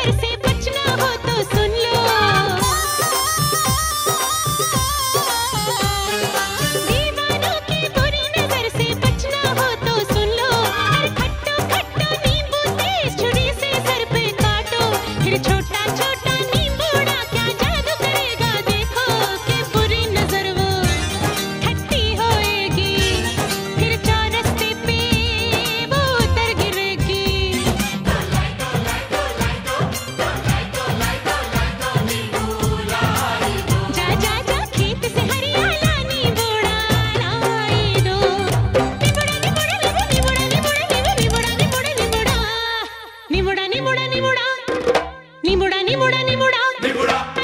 नजर से बचना हो तो सुन लो। दीवानों की बुरी नजर से बचना हो तो सुन लो। अरे खट्टो खट्टो नींबू तेज छुरी से सर पे काटो, फिर छोटा छोटा नींबूड़ा क्या जादू करेगा देखो कि बुरी नजर वो खट्टी होएगी, फिर चौरस्ते पे वो उतर गिरेगी। जा जा जा खेत से हरियाला नींबूड़ा लाई दो। नींबूड़ा नींबूड़ा नींबूड़ा नींबूड़ा नींबूड़ा नींबूड़ा नींबूड़ा नींबूड़ा नींबूड़ा नींबूड़ा नींबूड़ा नींबूड़ा नींबूड़ा नींबूड़ा।